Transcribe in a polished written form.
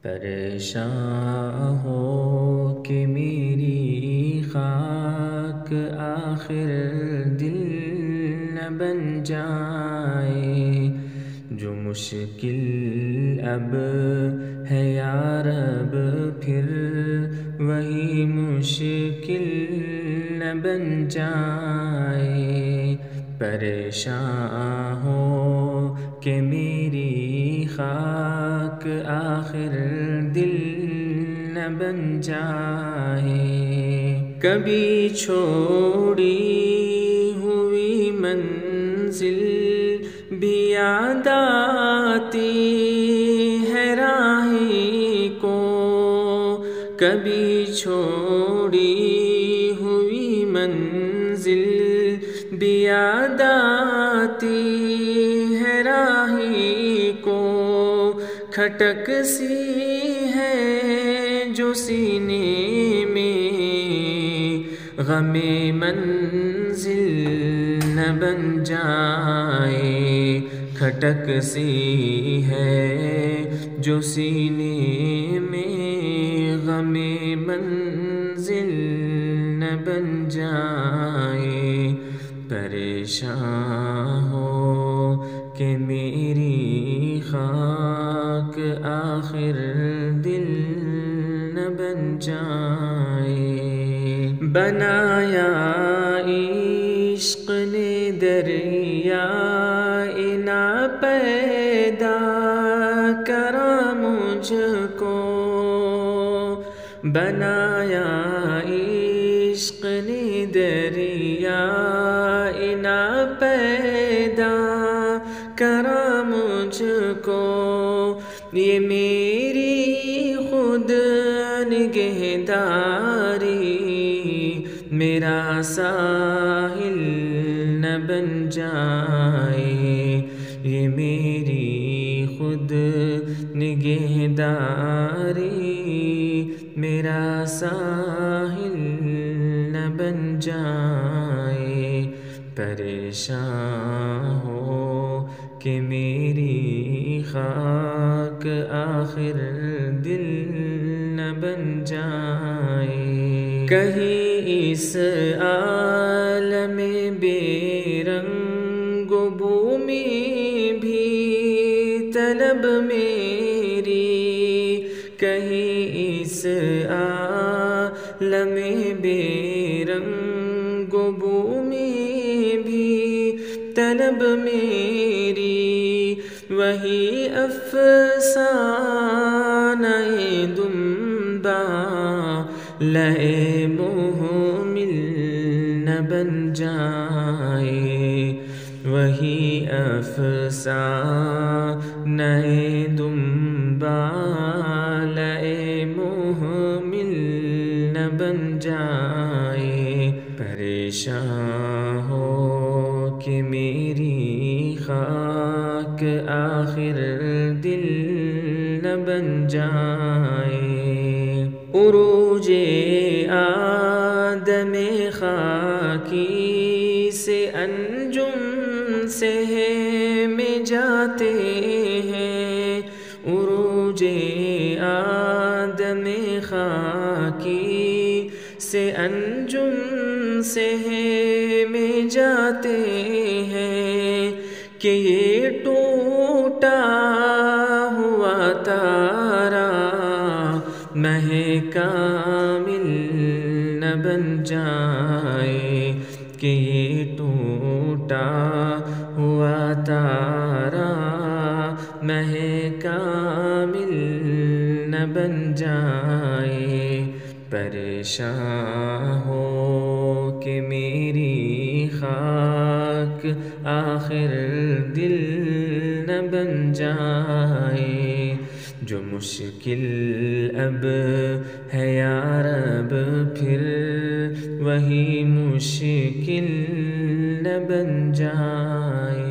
پریشان ہو کہ میری خاک آخر دل نہ بن جائے، جو مشکل اب ہے یا رب پھر وہی مشکل نہ بن جائے۔ پریشان ہو کہ میری خاک آخر دل نہ بن جائے، کبھی چھوڑی ہوئی منزل بھی یاد آتی ہے راہی کو، کبھی چھوڑی ہوئی منزل بھی یاد آتی ہے راہی کو، کھٹک سی ہے جو سینے میں غم منزل نہ بن جائے، کھٹک سی ہے جو سینے میں غم منزل نہ بن جائے۔ پریشان ہو کہ میری خاک آخر دل نہ بن جائے۔ بنایا عشق نے دریا نہ پیدا کرا مجھ کو، بنایا عشق نے دریا نہ پیدا کرا مجھ کو، یہ میری خود نگہداری میرا ساحل نہ بن جائے، یہ میری خود نگہداری میرا ساحل نہ بن جائے۔ پریشان ہو کہ میری خاک آخر دل نہ بن جائے، کہیں اس عالم بے رنگ و بو میں بھی طلب میری، کہیں اس عالم بے رنگ و بو میں بھی طلب میری، وہی افسانہ دنبا لئے محمل نہ بن جائے، وہی افسانہ دنبا لئے محمل نہ بن جائے۔ پریشان ہو کہ میری خاک آخر دل نہ بن جائے، عروج آدم خاکی سے انجم سے میں جاتے ہیں، عروج آدم خاکی سے انجم سے میں جاتے ہیں، کہ یہ ٹوٹا ہوا تارا مہ کامل نہ بن جائے، کہ یہ ٹوٹا ہوا تارا مہ کامل نہ بن جائے۔ پریشان ہو کہ میری خاک آخر دل نہ بن جائے، جو مشکل اب ہے یا رب پھر وہی مشکل نہ بن جائے۔